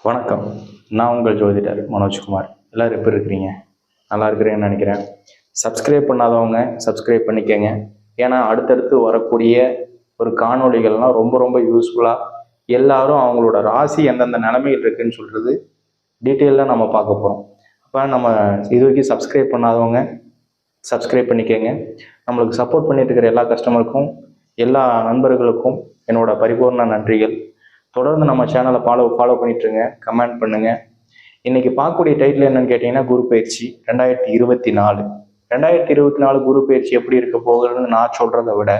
வணக்கம். நான் உங்கள் ஜோதிடர் மனோஜ்குமார். எல்லோரும் எப்படி இருக்கிறீங்க? நல்லா இருக்கிறேன்னு நினைக்கிறேன். சப்ஸ்கிரைப் பண்ணாதவங்க சப்ஸ்கிரைப் பண்ணிக்கங்க. ஏன்னா அடுத்தடுத்து வரக்கூடிய ஒரு காணொளிகள்லாம் ரொம்ப ரொம்ப யூஸ்ஃபுல்லாக எல்லாரும் அவங்களோட ராசி எந்தெந்த நிலைமையில் இருக்குன்னு சொல்கிறது டீட்டெயிலாக நம்ம பார்க்க போகிறோம். அப்போ நம்ம இது வரைக்கும் சப்ஸ்கிரைப் பண்ணாதவங்க சப்ஸ்கிரைப் பண்ணிக்கங்க. நம்மளுக்கு சப்போர்ட் பண்ணிட்டு இருக்கிற எல்லா கஸ்டமருக்கும் எல்லா நண்பர்களுக்கும் என்னோட பரிபூர்ண நன்றிகள். தொடர்ந்து நம்ம சேனலை ஃபாலோ பண்ணிட்டுருங்க, கமெண்ட் பண்ணுங்கள். இன்றைக்கி பார்க்கக்கூடிய டைட்டில் என்னென்னு கேட்டிங்கன்னா, குரு பயிற்சி 2024. 2024 குரு பயிற்சி எப்படி இருக்க போகுதுன்னு நான் சொல்கிறத விட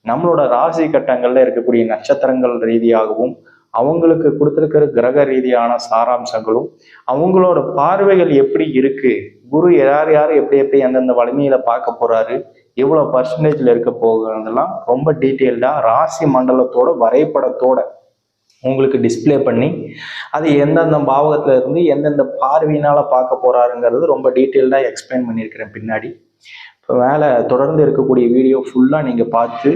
நம்மளோட ராசி கட்டங்களில் இருக்கக்கூடிய நட்சத்திரங்கள் ரீதியாகவும் அவங்களுக்கு கொடுத்துருக்கிற கிரக ரீதியான சாராம்சங்களும் அவங்களோட பார்வைகள் எப்படி இருக்கு, குரு யார் யார் எப்படி எந்தெந்த வலிமையில பார்க்க போறாரு, எவ்வளோ பர்சன்டேஜில் இருக்க போகுதுலாம் ரொம்ப டீட்டெயில்டாக ராசி மண்டலத்தோட வரைபடத்தோட உங்களுக்கு டிஸ்பிளே பண்ணி அது எந்தெந்த பாவகத்துல இருந்து எந்தெந்த பார்வையினால பார்க்க போறாருங்கிறது ரொம்ப டீட்டெயில்டாக எக்ஸ்பிளைன் பண்ணியிருக்கிறேன் பின்னாடி. இப்போ மேலே தொடர்ந்து இருக்கக்கூடிய வீடியோ ஃபுல்லாக நீங்கள் பார்த்து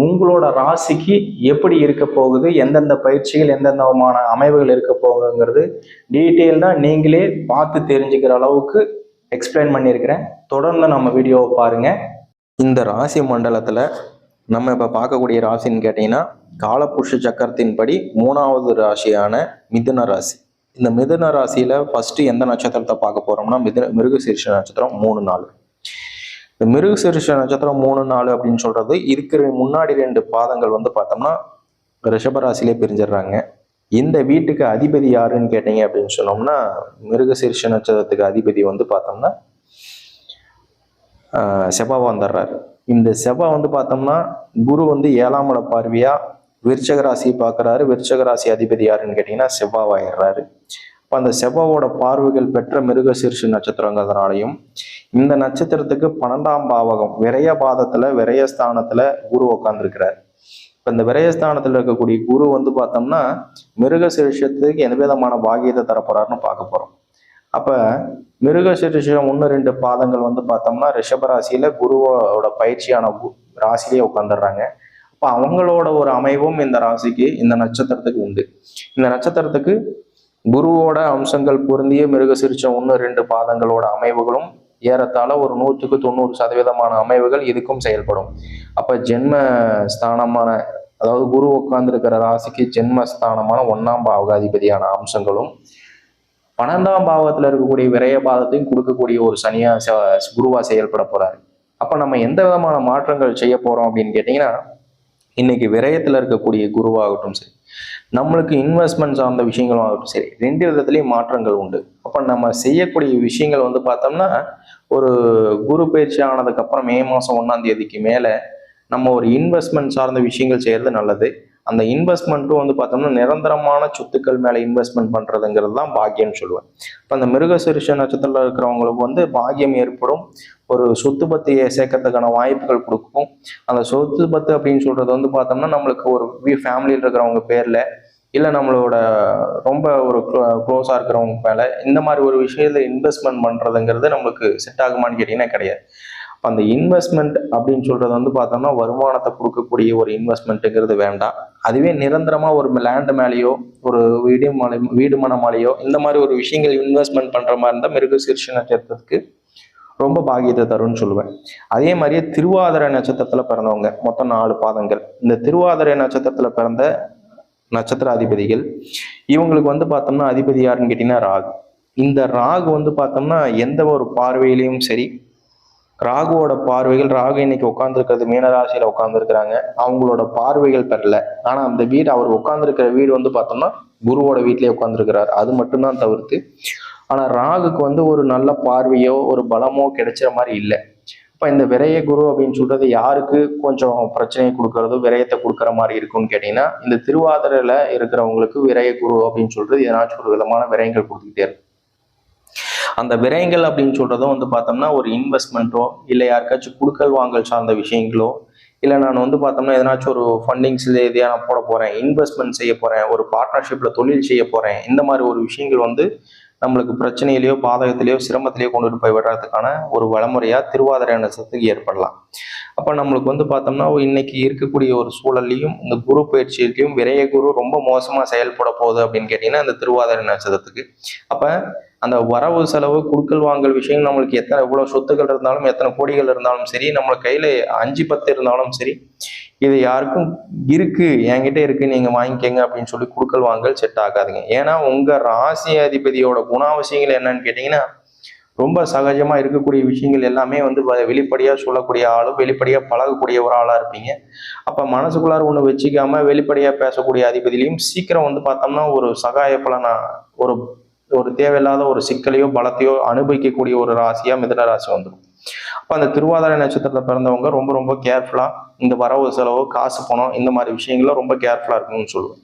உங்களோட ராசிக்கு எப்படி இருக்க போகுது, எந்தெந்த பயிற்சிகள் எந்தெந்த விதமான அமைவுகள் இருக்க போகுதுங்கிறது டீட்டெயில்டாக நீங்களே பார்த்து தெரிஞ்சுக்கிற அளவுக்கு எக்ஸ்பிளைன் பண்ணியிருக்கிறேன். தொடர்ந்து நம்ம வீடியோவை பாருங்கள். இந்த ராசி மண்டலத்தில் நம்ம இப்போ பார்க்கக்கூடிய ராசின்னு கேட்டிங்கன்னா, காலபுருஷ சக்கரத்தின்படி 3வது ராசியான மிதுன ராசி. இந்த மிதுன ராசியில் ஃபஸ்ட்டு எந்த நட்சத்திரத்தை பார்க்க போகிறோம்னா மிருகசீரிஷ நட்சத்திரம் 3 4. இந்த மிருகசீரிஷ நட்சத்திரம் 3 4 அப்படின்னு சொல்கிறது இருக்கிற முன்னாடி 2 பாதங்கள் பார்த்தோம்னா ரிஷபராசிலே பிரிஞ்சிடுறாங்க. இந்த வீட்டுக்கு அதிபதி யாருன்னு கேட்டீங்க அப்படின்னு சொன்னோம்னா, மிருகசீரிஷ நட்சத்திரத்துக்கு அதிபதி பார்த்தோம்னா செவ்வாய் வந்துடுறாரு. இந்த செவ்வாய் பார்த்தோம்னா குரு 7ஆம் இட பார்வையா விருச்சக ராசியை பார்க்குறாரு. விருச்சக ராசி அதிபதி யாருன்னு கேட்டிங்கன்னா செவ்வாய் ஆயிடுறாரு. இப்போ அந்த செவ்வாவோட பார்வைகள் பெற்ற மிருகசீரிஷ நட்சத்திரங்கிறதுனாலையும் இந்த நட்சத்திரத்துக்கு 12ஆம் பாவகம் விரயபாதத்தில் விரயஸ்தானத்தில் குரு உட்காந்துருக்கிறார். இப்போ இந்த விரயஸ்தானத்தில் இருக்கக்கூடிய குரு பார்த்தோம்னா மிருகசீரிஷத்துக்கு எந்த விதமான பாகியத்தை தரப்போறாருன்னு பார்க்க போகிறோம். அப்போ மிருகசீரிஷம் 1 2 பாதங்கள் பார்த்தோம்னா ரிஷபராசியில் குருவோட பயிற்சியான ராசிலேயே உட்காந்துடுறாங்க. அப்போ அவங்களோட ஒரு அமைவும் இந்த ராசிக்கு இந்த நட்சத்திரத்துக்கு உண்டு. இந்த நட்சத்திரத்துக்கு குருவோட அம்சங்கள் பொருந்திய மிருகசீரிஷம் 1 2 பாதங்களோட அமைவுகளும் ஏறத்தாழ ஒரு 100% அமைவுகள் இதுக்கும் செயல்படும். அப்போ ஜென்ம ஸ்தானமான, அதாவது குரு உட்கார்ந்துருக்கிற ராசிக்கு ஜென்மஸ்தானமான 1ஆம் பாவகாதிபதியான அம்சங்களும் 12ஆம் பாவத்தில் இருக்கக்கூடிய விரய பாதத்தையும் கொடுக்கக்கூடிய ஒரு சனியா குருவா செயல்பட போறாரு. அப்போ நம்ம எந்த விதமான மாற்றங்கள் செய்ய போறோம் அப்படின்னு கேட்டீங்கன்னா, இன்னைக்கு விரயத்தில் இருக்கக்கூடிய குருவாகட்டும் சரி, நம்மளுக்கு இன்வெஸ்ட்மெண்ட் சார்ந்த விஷயங்களும் ஆகட்டும் சரி, 2 விதத்துலையும் மாற்றங்கள் உண்டு. அப்போ நம்ம செய்யக்கூடிய விஷயங்கள் பார்த்தோம்னா ஒரு குரு பயிற்சி ஆனதுக்கு அப்புறம் மே மாதம் 1ஆம் தேதிக்கு மேலே நம்ம ஒரு இன்வெஸ்ட்மெண்ட் சார்ந்த விஷயங்கள் செய்யறது நல்லது. அந்த இன்வெஸ்ட்மெண்ட்டும் பார்த்தோம்னா நிரந்தரமான சொத்துக்கள் மேலே இன்வெஸ்ட்மெண்ட் பண்ணுறதுங்கிறது தான் பாக்கியம்னு சொல்லுவேன். இப்போ அந்த மிருகசீரிஷ நட்சத்திரத்தில் இருக்கிறவங்களுக்கு பாக்கியம் ஏற்படும். ஒரு சொத்து பத்தியை சேர்க்கறதுக்கான வாய்ப்புகள் கொடுக்கும். அந்த சொத்து பத்து அப்படின்னு சொல்றது பார்த்தோம்னா நம்மளுக்கு ஒரு ஃபேமிலியில் இருக்கிறவங்க பேரில் இல்லை நம்மளோட ரொம்ப ஒரு க்ளோஸாக இருக்கிறவங்க மேலே இந்த மாதிரி ஒரு விஷயத்தில் இன்வெஸ்ட்மெண்ட் பண்ணுறதுங்கிறது நம்மளுக்கு செட் ஆகுமான்னு கேட்டிங்கன்னா கிடையாது. அந்த இன்வெஸ்ட்மெண்ட் அப்படின்னு சொல்றது பார்த்தோம்னா வருமானத்தை கொடுக்கக்கூடிய ஒரு இன்வெஸ்ட்மெண்ட்டுங்கிறது வேண்டாம். அதுவே நிரந்தரமாக ஒரு லேண்டு மேலேயோ ஒரு வீடு மன மேலேயோ இந்த மாதிரி ஒரு விஷயங்கள் இன்வெஸ்ட்மெண்ட் பண்ணுற மாதிரி இருந்தால் மிருகசீரிஷ நட்சத்திரத்துக்கு ரொம்ப பாக்கியத்தை தரும்னு சொல்லுவேன். அதே மாதிரியே திருவாதிரை நட்சத்திரத்தில் பிறந்தவங்க மொத்தம் 4 பாதங்கள். இந்த திருவாதிரை நட்சத்திரத்தில் பிறந்த நட்சத்திர அதிபதிகள் இவங்களுக்கு பார்த்தோம்னா அதிபதி யாருன்னு கேட்டீங்கன்னா ராகு. இந்த ராகு பார்த்தோம்னா எந்த ஒரு பார்வையிலையும் சரி, ராகுவோட பார்வைகள், ராகு இன்னைக்கு உட்காந்துருக்கிறது மீனராசியில உட்காந்துருக்கிறாங்க. அவங்களோட பார்வைகள் பெறல. ஆனா அந்த வீடு அவர் உட்காந்துருக்கிற வீடு பார்த்தோம்னா குருவோட வீட்டிலேயே உட்காந்துருக்கிறார். அது மட்டும்தான் தவிர்த்து ஆனா ராகுக்கு ஒரு நல்ல பார்வையோ ஒரு பலமோ கிடைச்சிற மாதிரி இல்லை. இப்ப இந்த விரய குரு அப்படின்னு சொல்றது யாருக்கு கொஞ்சம் பிரச்சனையை கொடுக்கறதோ விரயத்தை கொடுக்குற மாதிரி இருக்கும்னு கேட்டீங்கன்னா, இந்த திருவாதிரையில இருக்கிறவங்களுக்கு விரய குரு அப்படின்னு சொல்றது ஏதாச்சும் ஒரு விதமான விரயங்கள் கொடுத்துக்கிட்டே இருக்கும். அந்த விரயங்கள் அப்படின்னு சொல்றதும் பார்த்தோம்னா ஒரு இன்வெஸ்ட்மெண்ட்டோ இல்லை யாருக்காச்சும் குடுக்கல் வாங்கல் சார்ந்த விஷயங்களோ, இல்லை நான் பார்த்தோம்னா எதனாச்சும் ஒரு ஃபண்டிங்ஸ் எதையா நான் போட போறேன், இன்வெஸ்ட்மெண்ட் செய்ய போறேன், ஒரு பார்ட்னர்ஷிப்ல தொழில் செய்ய போறேன், இந்த மாதிரி ஒரு விஷயங்கள் நம்மளுக்கு பிரச்சனையிலையோ பாதகத்திலேயோ சிரமத்திலேயோ கொண்டுட்டு போய் விடுறதுக்கான ஒரு வழிமுறையா திருவாதிரை நட்சத்திரத்துக்கு ஏற்படலாம். அப்ப நம்மளுக்கு வந்து பார்த்தோம்னா இன்னைக்கு இருக்கக்கூடிய ஒரு சூழல்லையும் இந்த குரு பயிற்சியிலையும் விரைய குரு ரொம்ப மோசமா செயல்பட போகுது அப்படின்னு கேட்டீங்கன்னா இந்த திருவாதிரை நட்சத்திரத்துக்கு. அப்ப அந்த வரவு செலவு குடுக்கல் வாங்கல் விஷயம் நம்மளுக்கு எத்தனை இவ்வளவு சொத்துக்கள் இருந்தாலும் எத்தனை கோடிகள் இருந்தாலும் சரி, நம்ம கையில 5 10 இருந்தாலும் சரி, இது யாருக்கும் இருக்கு என்கிட்ட இருக்கு நீங்க வாங்கிக்கங்க அப்படின்னு சொல்லி குடுக்கல் வாங்கல் செட் ஆகாதுங்க. ஏன்னா உங்க ராசி அதிபதியோட குணாவசியங்கள் என்னன்னு கேட்டீங்கன்னா ரொம்ப சகஜமா இருக்கக்கூடிய விஷயங்கள் எல்லாமே வந்து வெளிப்படையா சொல்லக்கூடிய ஆளும் வெளிப்படையா பழகக்கூடிய ஒரு ஆளா இருப்பீங்க. அப்ப மனசுக்குள்ளார ஒண்ணு வச்சுக்காம வெளிப்படையா பேசக்கூடிய அதிபதியிலையும் சீக்கிரம் வந்து பார்த்தோம்னா ஒரு சகாய பலனா ஒரு ஒரு தேவையில்லாத ஒரு சிக்கலையோ பலத்தையோ அனுபவிக்கக்கூடிய ஒரு ராசியா மிதுன ராசி வந்துடும். அப்ப அந்த திருவாதிரை நட்சத்திரத்துல பிறந்தவங்க ரொம்ப ரொம்ப கேர்ஃபுல்லா இந்த வரவு செலவு காசு பணம் இந்த மாதிரி விஷயங்கள்ல ரொம்ப கேர்ஃபுல்லா இருக்கணும்னு சொல்லுவேன்.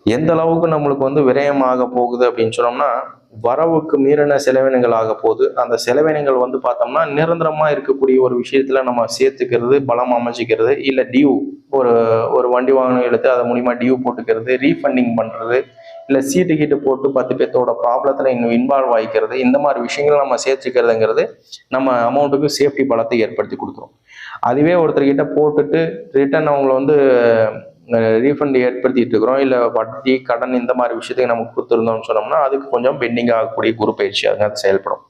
எந்த அளவுக்கு நம்மளுக்கு வந்து விரயமாக போகுது அப்படின்னு சொன்னோம்னா வரவுக்கு மீறின செலவினங்கள் ஆக போகுது. அந்த செலவினங்கள் வந்து பார்த்தோம்னா நிரந்தரமா இருக்கக்கூடிய ஒரு விஷயத்துல நம்ம சேர்த்துக்கிறது, பலம் அமைச்சிக்கிறது, இல்ல டியூ ஒரு ஒரு வண்டி வாகனம் எடுத்து அதை மூலியமா டியூ போட்டுக்கிறது, ரீஃபண்டிங் பண்றது, இல்ல சீட்டு கீட்டு போட்டு 10 பேர்த்தோட ப்ராப்ளத்துல இன்னும் இன்வால்வ் ஆகிக்கிறது, இந்த மாதிரி விஷயங்களை நம்ம சேர்த்துக்கிறதுங்கிறது நம்ம அமௌண்ட்டுக்கு சேஃப்டி பலத்தை ஏற்படுத்தி கொடுத்துரும். அதுவே ஒருத்தர்கிட்ட போட்டுட்டு ரிட்டர்ன் அவங்கள வந்து ரீஃபண்ட் ஏற்படுத்திட்டு இருக்கிறோம், இல்லை வட்டி கடன் இந்த மாதிரி விஷயத்துக்கு நம்ம கொடுத்துருந்தோம்னு சொன்னோம்னா அதுக்கு கொஞ்சம் பெண்டிங் ஆகக்கூடிய குரு பயிற்சி அது செயல்படும்.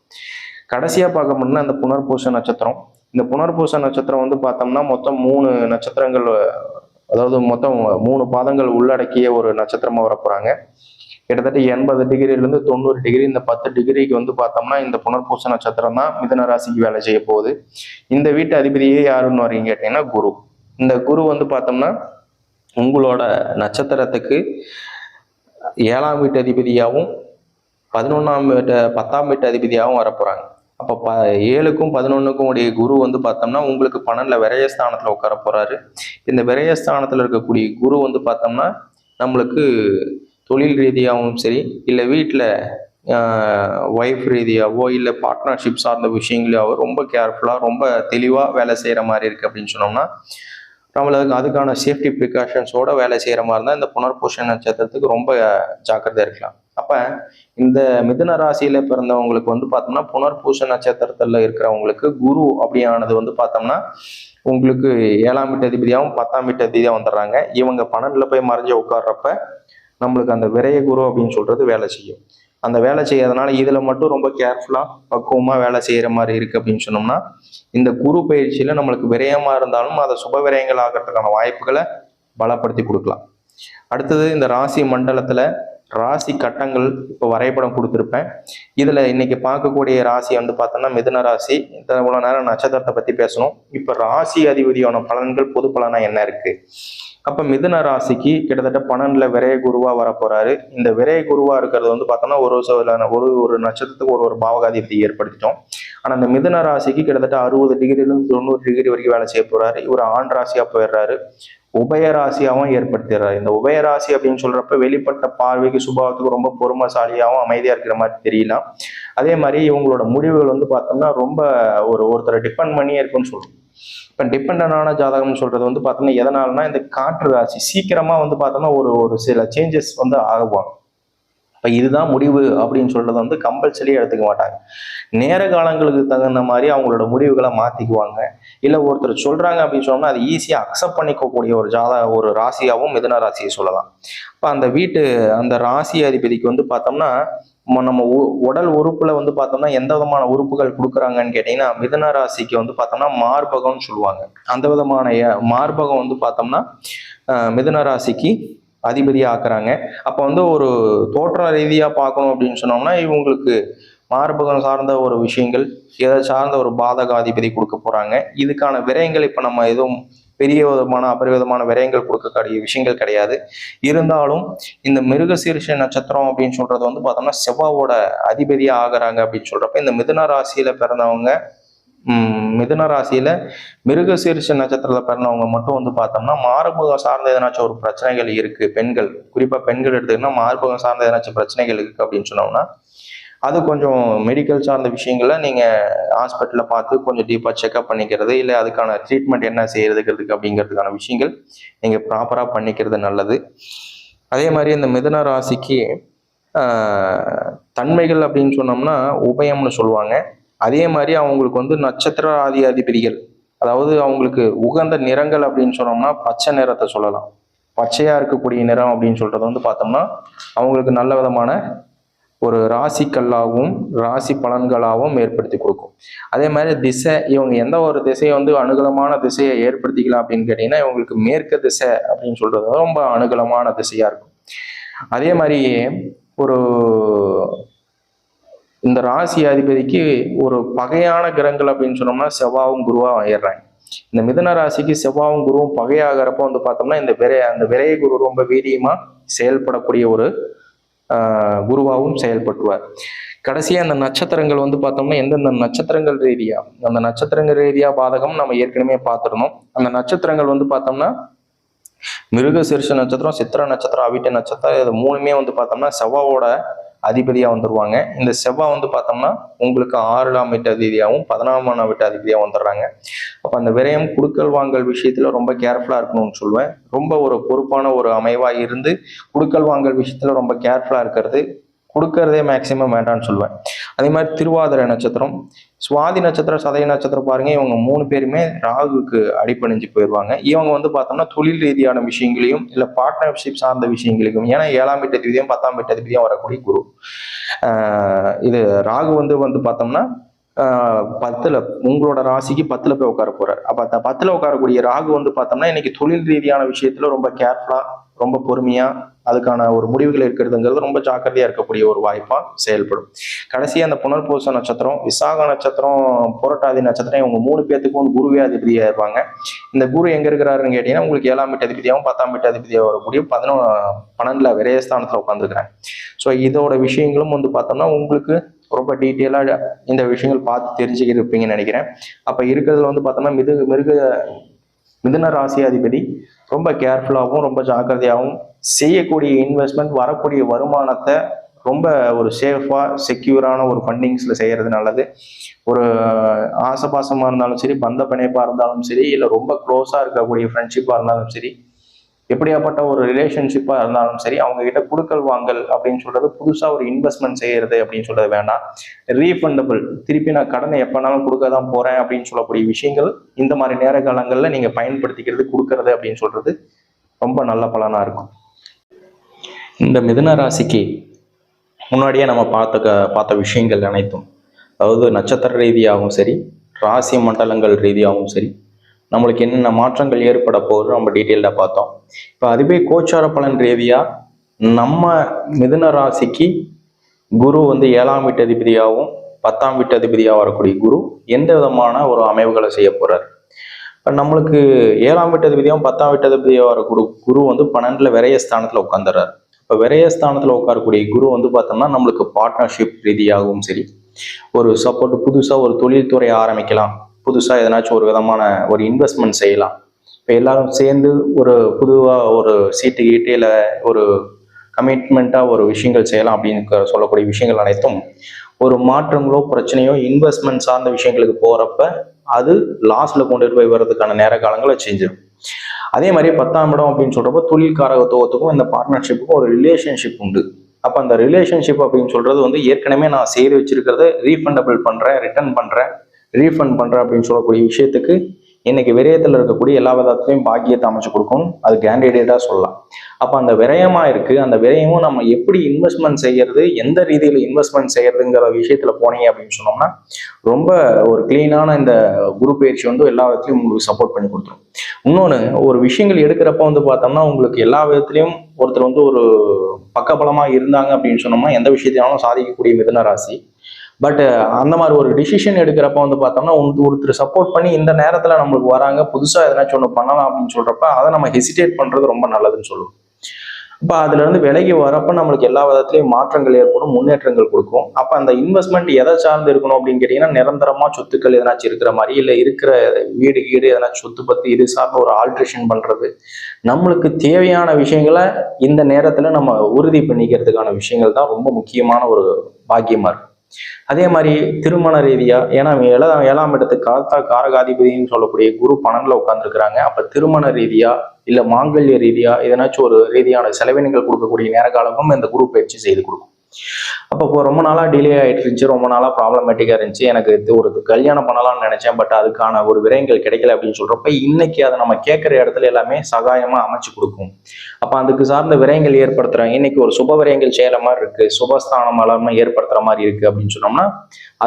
கடைசியாக பார்க்க முடியும்னா இந்த புனர்பூச நட்சத்திரம். இந்த புனர்பூச நட்சத்திரம் வந்து பார்த்தோம்னா மொத்தம் 3 நட்சத்திரங்கள், அதாவது மொத்தம் 3 பாதங்கள் உள்ளடக்கிய ஒரு நட்சத்திரமா வரப்போறாங்க. கிட்டத்தட்ட 80 டிகிரிலேருந்து 90 டிகிரி, இந்த 10 டிகிரிக்கு வந்து பார்த்தோம்னா இந்த புனர்பூச நட்சத்திரம் தான் மிதுன ராசிக்கு வேலை செய்ய போகுது. இந்த வீட்டு அதிபதியே யாருன்னு வரீங்க கேட்டீங்கன்னா குரு. இந்த குரு வந்து பார்த்தோம்னா உங்களோட நட்சத்திரத்துக்கு 7ஆம் வீட்டு அதிபதியாகவும் 10ஆம் வீட்டு அதிபதியாகவும் வரப்போறாங்க. அப்போ 7க்கும் 11க்கும் உடைய குரு வந்து பார்த்தோம்னா உங்களுக்கு 12ல விரயஸ்தானத்துல உட்கார போறாரு. இந்த விரயஸ்தானத்துல இருக்கக்கூடிய குரு வந்து பார்த்தோம்னா நம்மளுக்கு தொழில் ரீதியாகவும் சரி, இல்லை வீட்டில் ஒய்ஃப் ரீதியாவோ இல்லை பார்ட்னர்ஷிப் சார்ந்த விஷயங்களாவோ ரொம்ப கேர்ஃபுல்லாக ரொம்ப தெளிவாக வேலை செய்கிற மாதிரி இருக்கு அப்படின்னு சொன்னோம்னா நம்மளுக்கு அதுக்கான சேஃப்டி ப்ரிகாஷன்ஸோட வேலை செய்கிற மாதிரி தான் இந்த புனர்பூச நட்சத்திரத்துக்கு ரொம்ப ஜாக்கிரதையாக இருக்கலாம். அப்போ இந்த மிதுன ராசியில் பிறந்தவங்களுக்கு வந்து பார்த்தோம்னா புனர்பூச நட்சத்திரத்தில் இருக்கிறவங்களுக்கு குரு அப்படியானது வந்து பார்த்தோம்னா உங்களுக்கு 7ஆம் வீட்டு அதிபதியாகவும் 10ஆம் வீட்டு அதிபதியாக வந்துடுறாங்க. இவங்க 12ல போய் மறைஞ்சு உட்கார்றப்ப நம்மளுக்கு அந்த விரய குரு அப்படின்னு சொல்றது வேலை செய்யும். அந்த வேலை செய்யறதுனால இதுல மட்டும் ரொம்ப கேர்ஃபுல்லா பக்குவமா வேலை செய்யற மாதிரி இருக்கு அப்படின்னு சொன்னோம்னா இந்த குரு பயிற்சியில நம்மளுக்கு விரயமா இருந்தாலும் அதை சுப விரயங்கள் ஆகிறதுக்கான வாய்ப்புகளை பலப்படுத்தி கொடுக்கலாம். அடுத்தது இந்த ராசி மண்டலத்துல ராசி கட்டங்கள் இப்போ வரைபடம் கொடுத்துருப்பேன். இதுல இன்னைக்கு பார்க்கக்கூடிய ராசி வந்து பார்த்தோம்னா மிதுன ராசி. இவ்வளவு நேரம் நட்சத்திரத்தை பத்தி பேசணும். இப்ப ராசி அதிபதியான பலன்கள் பொது பலனா என்ன இருக்கு? அப்ப மிதுன ராசிக்கு கிட்டத்தட்ட 12ல விரய குருவா வரப்போறாரு. இந்த விரய குருவா இருக்கிறது வந்து பார்த்தோம்னா ஒரு நட்சத்திரத்துக்கு ஒரு பாவகாதிபதி ஏற்படுத்திட்டோம். ஆனா இந்த மிதுன ராசிக்கு கிட்டத்தட்ட 60 டிகிரிலிருந்து 90 டிகிரி வரைக்கும் வேலை செய்ய போறாரு. இவர் ஆண் ராசியா போயிடுறாரு, உபயராசியாவும் ஏற்படுத்திடுறாரு. இந்த உபயராசி அப்படின்னு சொல்றப்ப வெளிப்பட்ட பார்வைக்கு சுபாவத்துக்கு ரொம்ப பொறுமைசாலியாகவும் அமைதியா இருக்கிற மாதிரி தெரியலாம். அதே மாதிரி இவங்களோட முடிவுகள் வந்து பார்த்தோம்னா ரொம்ப ஒருத்தரை டிபெண்ட் பண்ணியே இருக்குன்னு சொல்லுவோம். இப்போ டிபெண்டான ஜாதகம்னு சொல்றது வந்து பார்த்தோம்னா எதனாலனா இந்த காற்று ராசி சீக்கிரமா வந்து பார்த்தோம்னா ஒரு சில சேஞ்சஸ் வந்து ஆகுவாங்க. இப்போ இதுதான் முடிவு அப்படின்னு சொல்றது வந்து கம்பல்சரி எடுத்துக்க மாட்டாங்க. நேர காலங்களுக்கு தகுந்த மாதிரி அவங்களோட முடிவுகளை மாத்திக்குவாங்க. இல்லை ஒருத்தர் சொல்றாங்க அப்படின்னு சொன்னோம்னா அது ஈஸியாக அக்செப்ட் பண்ணிக்கக்கூடிய ஒரு ராசியாகவும் மிதுன ராசியை சொல்லலாம். இப்போ அந்த ராசி அதிபதிக்கு வந்து பார்த்தோம்னா நம்ம உடல் உறுப்புல வந்து பார்த்தோம்னா எந்த விதமான உறுப்புகள் கொடுக்குறாங்கன்னு கேட்டீங்கன்னா மிதுன ராசிக்கு வந்து பார்த்தோம்னா மார்பகம்னு சொல்லுவாங்க. அந்த விதமான மார்பகம் வந்து பார்த்தோம்னா மிதுன ராசிக்கு அதிபதியா ஆக்குறாங்க. அப்ப வந்து ஒரு தோற்ற ரீதியா பார்க்கணும் அப்படின்னு சொன்னோம்னா இவங்களுக்கு மார்பகம் சார்ந்த ஒரு விஷயங்கள் எதை சார்ந்த ஒரு பாதகாதிபதி கொடுக்க போறாங்க. இதுக்கான விரயங்கள் இப்ப நம்ம எதுவும் பெரிய விதமான அபரிவிதமான விரயங்கள் கொடுக்கக்கூடிய விஷயங்கள் கிடையாது. இருந்தாலும் இந்த மிருகசீரிஷ நட்சத்திரம் அப்படின்னு சொல்றது வந்து பார்த்தோம்னா செவ்வாவோட அதிபதியா ஆகுறாங்க அப்படின்னு சொல்றப்ப இந்த மிதுன ராசியில பிறந்தவங்க மிதுன ராசியில மிருகசீரிஷ நட்சத்திரத்துல பிறந்தவங்க மட்டும் வந்து பார்த்தோம்னா மார்பகம் சார்ந்த எதனாச்சும் ஒரு பிரச்சனைகள் இருக்கு, பெண்கள் குறிப்பா பெண்கள் எடுத்துக்கிட்டா மார்பகம் சார்ந்த எதனாச்சும் பிரச்சனைகள் இருக்கு அப்படின்னு சொன்னோம்னா அது கொஞ்சம் மெடிக்கல் சார்ந்த விஷயங்கள நீங்க ஹாஸ்பிட்டல்ல பார்த்து கொஞ்சம் டீப்பா செக்அப் பண்ணிக்கிறது, இல்லை அதுக்கான ட்ரீட்மெண்ட் என்ன செய்யறதுக்கு அப்படிங்கிறதுக்கான விஷயங்கள் நீங்க ப்ராப்பரா பண்ணிக்கிறது நல்லது. அதே மாதிரி இந்த மிதுன ராசிக்கு தன்மைகள் அப்படின்னு சொன்னோம்னா உபயம்னு சொல்லுவாங்க. அதே மாதிரி அவங்களுக்கு வந்து நட்சத்திர ஆதி அதிபதிகள், அதாவது அவங்களுக்கு உகந்த நிறங்கள் அப்படின்னு சொன்னோம்னா பச்சை நிறத்தை சொல்லலாம். பச்சையா இருக்கக்கூடிய நிறம் அப்படின்னு சொல்றது வந்து பார்த்தோம்னா அவங்களுக்கு நல்ல விதமான ஒரு ராசிக்கல்லாகவும் ராசி பலன்களாகவும் ஏற்படுத்தி கொடுக்கும். அதே மாதிரி திசை, இவங்க எந்த ஒரு திசையை வந்து அனுகூலமான திசையை ஏற்படுத்திக்கலாம் அப்படின்னு கேட்டீங்கன்னா இவங்களுக்கு மேற்கு திசை அப்படின்னு சொல்றது ரொம்ப அனுகூலமான திசையா இருக்கும். அதே மாதிரியே ஒரு இந்த ராசி அதிபதிக்கு ஒரு பகையான கிரகங்கள் அப்படின்னு சொன்னோம்னா செவ்வாவும் குருவா ஆயிடுறாங்க. இந்த மிதுன ராசிக்கு செவ்வாவும் குருவும் பகையாகிறப்ப வந்து பார்த்தோம்னா இந்த அந்த விரைய குரு ரொம்ப வீரியமா செயல்படக்கூடிய ஒரு குருவாகவும் செயல்பட்டுவார். கடைசியா அந்த நட்சத்திரங்கள் வந்து பார்த்தோம்னா எந்தெந்த நட்சத்திரங்கள் ரீதியா, அந்த நட்சத்திரங்கள் ரீதியா பாதகம் நம்ம ஏற்கனவே பார்த்துருந்தோம். அந்த நட்சத்திரங்கள் வந்து பார்த்தோம்னா மிருக சீர்ஷ நட்சத்திரம், சித்திர நட்சத்திரம், அவிட்ட நட்சத்திரம், இது மூணுமே வந்து பார்த்தோம்னா செவ்வாவோட அதிபதியா வந்துருவாங்க. இந்த செவ்வாய் வந்து பார்த்தோம்னா உங்களுக்கு 6ஆம் வீட்டு அதிபதியாகவும் 11ஆம் வீட்டு அதிபதியாக வந்துடுறாங்க. அப்போ அந்த விரயம் குடுக்கல் வாங்கல் விஷயத்துல ரொம்ப கேர்ஃபுல்லா இருக்கணும்னு சொல்லுவேன். ரொம்ப ஒரு பொறுப்பான ஒரு அமைவா இருந்து குடுக்கல் வாங்கல் விஷயத்துல ரொம்ப கேர்ஃபுல்லா இருக்கிறது, கொடுக்கறதே மேக்சிமம் வேண்டாம்னு சொல்லுவேன். அதே மாதிரி திருவாதிரை நட்சத்திரம், சுவாதி நட்சத்திரம், சதய நட்சத்திரம் பாருங்க, இவங்க 3 பேருமே ராகுக்கு அடிபணிஞ்சு போயிடுவாங்க. இவங்க வந்து பார்த்தோம்னா தொழில் ரீதியான விஷயங்களையும் இல்லை பார்ட்னர்ஷிப் சார்ந்த விஷயங்களையும், ஏன்னா 7ஆம் வீட்டு அதிபதியும் 10ஆம் வீட்டு அதிபதியும் வரக்கூடிய குரு. இது ராகு வந்து பார்த்தோம்னா 10ல உங்களோட ராசிக்கு 10ல போய் உட்கார போறாரு. அப்ப 10ல உட்காரக்கூடிய ராகு வந்து பார்த்தோம்னா இன்னைக்கு தொழில் ரீதியான விஷயத்துல ரொம்ப கேர்ஃபுல்லா, ரொம்ப பொறுமையா அதுக்கான ஒரு முடிவுகள் இருக்கிறதுங்கிறது ரொம்ப ஜாக்கிரதையா இருக்கக்கூடிய ஒரு வாய்ப்பா செயல்படும். கடைசியா அந்த புனர்பூச நட்சத்திரம், விசாக நட்சத்திரம், புரட்டாதி நட்சத்திரம், இவங்க 3 பேத்துக்கும் குருவே அதிபதியா இருப்பாங்க. இந்த குரு எங்க இருக்கிறாருன்னு கேட்டீங்கன்னா உங்களுக்கு 7ஆம் வீட்டு அதிபதியாகவும் 10ஆம் வீட்டு அதிபதியாக வரக்கூடிய 12ல விரயஸ்தானத்துல உட்காந்துருக்கிறேன். ஸோ இதோட விஷயங்களும் வந்து பார்த்தோம்னா உங்களுக்கு ரொம்ப டீட்டெயிலாக இந்த விஷயங்கள் பார்த்து தெரிஞ்சுக்கிட்டு இருப்பீங்கன்னு நினைக்கிறேன். அப்போ இருக்கிறதுல வந்து பார்த்தோம்னா மிதுன ராசி அதிபதி ரொம்ப கேர்ஃபுல்லாகவும் ரொம்ப ஜாக்கிரதையாகவும் செய்யக்கூடிய இன்வெஸ்ட்மெண்ட், வரக்கூடிய வருமானத்தை ரொம்ப ஒரு சேஃபாக செக்யூரான ஒரு ஃபண்டிங்ஸில் செய்கிறது நல்லது. ஒரு ஆசபாசமாக இருந்தாலும் சரி, பந்த பிணைப்பாக இருந்தாலும் சரி, இல்லை ரொம்ப க்ளோஸாக இருக்கக்கூடிய ஃப்ரெண்ட்ஷிப்பாக இருந்தாலும் சரி, எப்படியாப்பட்ட ஒரு ரிலேஷன்ஷிப்பாக இருந்தாலும் சரி, அவங்க கிட்ட குடுக்கல் வாங்கல் அப்படின்னு சொல்றது புதுசாக ஒரு இன்வெஸ்ட்மெண்ட் செய்யறது அப்படின்னு சொல்றது வேண்டாம். ரீஃபண்டபிள், திருப்பி நான் கடனை எப்போனாலும் கொடுக்க தான் போறேன் அப்படின்னு சொல்லக்கூடிய விஷயங்கள் இந்த மாதிரி நேர காலங்களில் நீங்கள் பயன்படுத்திக்கிறது, கொடுக்கறது அப்படின்னு சொல்றது ரொம்ப நல்ல பலனாக இருக்கும். இந்த மிதுன ராசிக்கு முன்னாடியே நம்ம பார்த்த விஷயங்கள் அனைத்தும், அதாவது நட்சத்திர ரீதியாகவும் சரி, ராசி மண்டலங்கள் ரீதியாகவும் சரி, நம்மளுக்கு என்னென்ன மாற்றங்கள் ஏற்பட போகுது நம்ம டீட்டெயில்டாக பார்த்தோம். இப்போ அதுவே கோச்சார பலன் ரீதியாக நம்ம மிதுன ராசிக்கு குரு வந்து 7ஆம் வீட்டு அதிபதியாகவும் 10ஆம் வீட்டு அதிபதியாக வரக்கூடிய குரு எந்த விதமான ஒரு அமைவுகளை செய்ய போறாரு. நம்மளுக்கு 7ஆம் வீட்டு அதிபதியாகவும் 10ஆம் வீட்டு அதிபதியாக வர குரு வந்து 12ல விரயஸ்தானத்தில் உட்காந்துறாரு. இப்போ விரயஸ்தானத்தில் உட்காரக்கூடிய குரு வந்து பார்த்தோம்னா நம்மளுக்கு பார்ட்னர்ஷிப் ரீதியாகவும் சரி, ஒரு சப்போர்ட் புதுசாக ஒரு தொழில்துறை ஆரம்பிக்கலாம், புதுசாக எதனாச்சும் ஒரு விதமான ஒரு இன்வெஸ்ட்மெண்ட் செய்யலாம், இப்போ எல்லாரும் சேர்ந்து ஒரு பொதுவாக ஒரு சீட்டு கீட்டு இல்லை ஒரு கமிட்மெண்ட்டாக ஒரு விஷயங்கள் செய்யலாம் அப்படின்னு சொல்லக்கூடிய விஷயங்கள் அனைத்தும் ஒரு மாற்றங்களோ பிரச்சனையோ இன்வெஸ்ட்மெண்ட் சார்ந்த விஷயங்களுக்கு போகிறப்ப அது லாஸ்ட்ல கொண்டு போய் வர்றதுக்கான நேர காலங்களை செஞ்சிடும். அதே மாதிரி 10ஆம் இடம் அப்படின்னு சொல்றப்போ தொழில்காரகத்துவத்துக்கும் இந்த பார்ட்னர்ஷிப்புக்கும் ஒரு ரிலேஷன்ஷிப் உண்டு. அப்போ அந்த ரிலேஷன்ஷிப் அப்படின்னு சொல்றது வந்து ஏற்கனவே நான் செய்து வச்சிருக்கிறத ரீஃபண்டபிள் பண்றேன், ரிட்டர்ன் பண்றேன், ரீஃபண்ட் பண்றேன் அப்படின்னு சொல்லக்கூடிய விஷயத்துக்கு இன்னைக்கு விரயத்தில் இருக்கக்கூடிய எல்லா விதத்துலையும் பாக்கியத்தை அமைச்சு கொடுக்கும். அது கேண்டிடேட்டா சொல்லலாம். அப்போ அந்த விரயமா இருக்கு, அந்த விரயமும் நம்ம எப்படி இன்வெஸ்ட்மெண்ட் செய்யறது, எந்த ரீதியில் இன்வெஸ்ட்மெண்ட் செய்யறதுங்கிற விஷயத்துல போனீங்க அப்படின்னு சொன்னோம்னா ரொம்ப ஒரு கிளீனான இந்த குரு பயிற்சி வந்து எல்லா விதத்துலையும் உங்களுக்கு சப்போர்ட் பண்ணி கொடுத்துரும். இன்னொன்று, ஒரு விஷயங்கள் எடுக்கிறப்ப வந்து பார்த்தோம்னா உங்களுக்கு எல்லா விதத்துலையும் ஒருத்தர் வந்து ஒரு பக்கபலமா இருந்தாங்க அப்படின்னு சொன்னோம்னா எந்த விஷயத்தினாலும் சாதிக்கக்கூடிய மிதுன ராசி. பட் அந்த மாதிரி ஒரு டிசிஷன் எடுக்கிறப்ப வந்து பார்த்தோம்னா ஒருத்தர் சப்போர்ட் பண்ணி இந்த நேரத்துல நம்மளுக்கு வராங்க, புதுசா எதனாச்சும் ஒன்று பண்ணலாம் அப்படின்னு சொல்றப்ப அதை நம்ம ஹெசிடேட் பண்றது ரொம்ப நல்லதுன்னு சொல்லுவோம். இப்போ அதுல இருந்து விலகி வரப்ப நம்மளுக்கு எல்லா விதத்திலையும் மாற்றங்கள் ஏற்படும், முன்னேற்றங்கள் கொடுக்கும். அப்ப அந்த இன்வெஸ்ட்மெண்ட் எதை சார்ந்து இருக்கணும் அப்படின்னு கேட்டீங்கன்னா நிரந்தரமா சொத்துக்கள் எதனாச்சும் இருக்கிற மாதிரி, இல்லை இருக்கிற வீடு எதனாச்சும் சொத்து பத்தி இது சார்ந்த ஒரு ஆல்ட்ரேஷன் பண்றது, நம்மளுக்கு தேவையான விஷயங்களை இந்த நேரத்துல நம்ம உறுதி பண்ணிக்கிறதுக்கான விஷயங்கள் தான் ரொம்ப முக்கியமான ஒரு பாக்கியமா இருக்கு. அதே மாதிரி திருமண ரீதியா, ஏன்னா 7ஆம் இடத்துக்கு காரகாதிபதினு சொல்லக்கூடிய குரு 12ல உட்கார்ந்துருக்கிறாங்க. அப்ப திருமண ரீதியா இல்ல மாங்கல்ய ரீதியா எதனாச்சும் ஒரு ரீதியான செலவினங்கள் கொடுக்கக்கூடிய நேர காலமும் இந்த குரு பயிற்சி செய்து கொடுக்கும். அப்போ ரொம்ப நாளா டிலே ஆயிட்டு இருந்துச்சு, ரொம்ப நாளா ப்ராப்ளமேட்டிக்கா இருந்துச்சு. எனக்கு ஒரு கல்யாணம் பண்ணலாம்னு நினைச்சேன், பட் அதுக்கான ஒரு விரயங்கள் கிடைக்கல அப்படின்னு சொல்றப்ப இன்னைக்கு அதை நம்ம கேட்கிற இடத்துல எல்லாமே சகாயமா அமைச்சு கொடுக்கும். அப்ப அதுக்கு சார்ந்த விரயங்கள் ஏற்படுத்துறேன், இன்னைக்கு ஒரு சுப விரயங்கள் செய்யற மாதிரி இருக்கு, சுபஸ்தானம் எல்லாமே ஏற்படுத்துற மாதிரி இருக்கு அப்படின்னு சொன்னோம்னா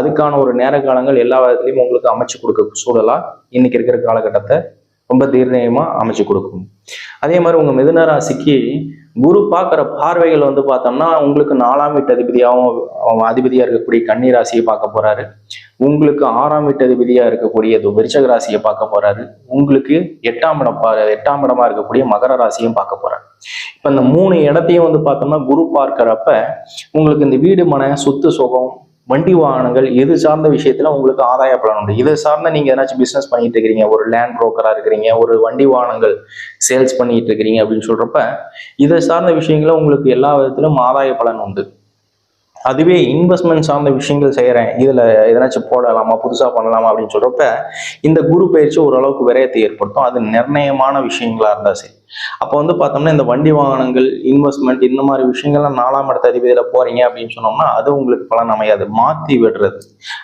அதுக்கான ஒரு நேர காலங்கள் எல்லா விதத்திலையும் உங்களுக்கு அமைச்சு கொடுக்க சூழலா இன்னைக்கு இருக்கிற காலகட்டத்தை ரொம்ப தீர்ணயமா அமைச்சு கொடுக்கும். அதே மாதிரி உங்க மிதுன ராசிக்கு குரு பார்க்குற பார்வைகள் வந்து பார்த்தோம்னா உங்களுக்கு 4ஆம் வீட்டு அதிபதியா இருக்கக்கூடிய கன்னி ராசியை பார்க்க போறாரு. உங்களுக்கு 6ஆம் வீட்டு அதிபதியா இருக்கக்கூடிய விருச்சக ராசியை பார்க்க போறாரு. உங்களுக்கு 8ஆம் இடமா இருக்கக்கூடிய மகர ராசியும் பார்க்க போறாரு. இப்ப இந்த 3 இடத்தையும் வந்து பார்த்தோம்னா குரு பார்க்கிறப்ப உங்களுக்கு இந்த வீடு மனை சொத்து சுகம் வண்டி வாகனங்கள் இது சார்ந்த விஷயத்துல உங்களுக்கு ஆதாய பலன் உண்டு. இதை சார்ந்த நீங்க ஏதாச்சும் பிசினஸ் பண்ணிட்டு இருக்கிறீங்க, ஒரு லேண்ட் புரோக்கரா இருக்கிறீங்க, ஒரு வண்டி வாகனங்கள் சேல்ஸ் பண்ணிட்டு இருக்கிறீங்க அப்படின்னு சொல்றப்ப இதை சார்ந்த விஷயங்கள உங்களுக்கு எல்லா விதத்திலும் ஆதாய பலன் உண்டு. அதுவே இன்வெஸ்ட்மெண்ட் சார்ந்த விஷயங்கள் செய்யறேன், இதுல எதனாச்சும் போடலாமா, புதுசா பண்ணலாமா அப்படின்னு சொல்றப்ப இந்த குரு பயிற்சி ஓரளவுக்கு விரயத்தை ஏற்படுத்தும். அது நிர்ணயமான விஷயங்களா இருந்தா சரி. அப்போ வந்து பார்த்தோம்னா இந்த வண்டி வாகனங்கள் இன்வெஸ்ட்மெண்ட் இந்த மாதிரி விஷயங்கள்லாம் 4ஆம் இடத்த அதிபதியில போறீங்க அப்படின்னு சொன்னோம்னா அது உங்களுக்கு பலன் அமையாது, மாத்தி விடுறது.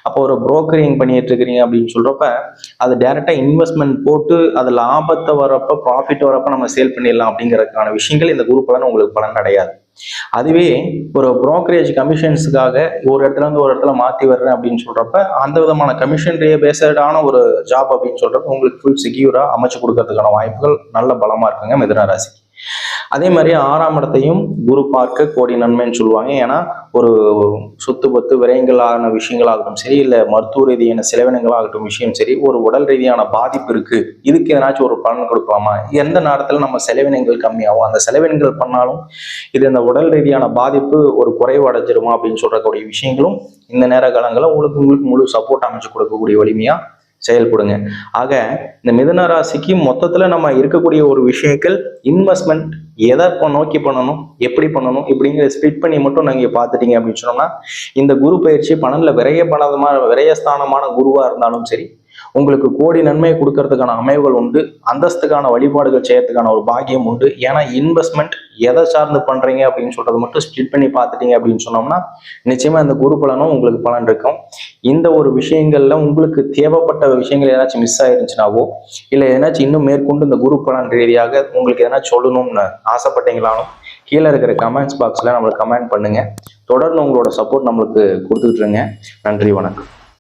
அப்போ ஒரு புரோக்கரிங் பண்ணிட்டு இருக்கிறீங்க அப்படின்னு சொல்றப்ப அது டைரக்டா இன்வெஸ்ட்மெண்ட் போட்டு அது லாபத்தை வரப்ப ப்ராஃபிட் வரப்ப நம்ம சேல் பண்ணிடலாம் அப்படிங்கிறதுக்கான விஷயங்கள் இந்த குரு பலன் உங்களுக்கு பலன் கிடையாது. அதுவே ஒரு புரோக்கரேஜ் கமிஷன்ஸுக்காக ஒரு இடத்துல இருந்து ஒரு இடத்துல மாத்தி வர்றேன் அப்படின்னு சொல்றப்ப அந்த விதமான கமிஷன் பேஸ்டான ஒரு ஜாப் அப்படின்னு சொல்றப்ப உங்களுக்கு ஃபுல் செக்யூரா அமைச்சு கொடுக்கறதுக்கான வாய்ப்புகள் நல்ல பலமா இருக்குங்க மிதுன ராசி. அதே மாதிரி 6ஆம் இடத்தையும் குரு பார்க்க கோடி நன்மைன்னு சொல்லுவாங்க. ஏன்னா ஒரு சொத்து பத்து விரயங்களான விஷயங்களாகட்டும் சரி, இல்லை மருத்துவ ரீதியான செலவினங்களாகட்டும் விஷயம் சரி, ஒரு உடல் ரீதியான பாதிப்பு இருக்கு, இதுக்கு எதனாச்சும் ஒரு பலன் கொடுக்கலாமா, எந்த நேரத்தில் நம்ம செலவினங்கள் கம்மியாகும், அந்த செலவினங்கள் பண்ணாலும் இது இந்த உடல் ரீதியான பாதிப்பு ஒரு குறைவு அடைஞ்சிருமா அப்படின்னு சொல்றக்கூடிய விஷயங்களும் இந்த நேர காலங்களில் உங்களுக்கு முழு சப்போர்ட் அமைச்சு கொடுக்கக்கூடிய வலிமையா செயல்படுங்க. ஆக இந்த மிதுன ராசிக்கு மொத்தத்துல நம்ம இருக்கக்கூடிய ஒரு விஷயங்கள் இன்வெஸ்ட்மெண்ட் எதை நோக்கி பண்ணணும், எப்படி பண்ணணும் இப்படிங்கிற ஸ்பிளிட் பண்ணி மட்டும் நீங்க பார்த்துட்டீங்க அப்படின்னு சொன்னோம்னா இந்த குரு பயிற்சி பணம்ல விரயஸ்தானமான குருவா இருந்தாலும் சரி உங்களுக்கு கோடி நன்மையை கொடுக்கறதுக்கான அமைவுகள் உண்டு, அந்தஸ்துக்கான வழிபாடுகள் செய்யறதுக்கான ஒரு பாக்கியம் உண்டு. ஏன்னா இன்வெஸ்ட்மெண்ட் எதை சார்ந்து பண்றீங்க அப்படின்னு சொல்றது மட்டும் ஸ்பிளிட் பண்ணி பார்த்துட்டீங்க அப்படின்னு சொன்னோம்னா நிச்சயமா இந்த குரு பலனும் உங்களுக்கு பலன் இருக்கும். இந்த ஒரு விஷயங்கள்ல உங்களுக்கு தேவைப்பட்ட விஷயங்கள் ஏதாச்சும் மிஸ் ஆயிருந்துச்சுனாவோ இல்லை ஏதாச்சும் இன்னும் மேற்கொண்டு இந்த குரு பலன் ரீதியாக உங்களுக்கு எதனாச்சும் சொல்லணும்னு ஆசைப்பட்டீங்களாலும் கீழே இருக்கிற கமெண்ட்ஸ் பாக்ஸ்ல நம்மளுக்கு கமெண்ட் பண்ணுங்க. தொடர்ந்து உங்களோட சப்போர்ட் நம்மளுக்கு கொடுத்துட்டு இருங்க. நன்றி, வணக்கம்.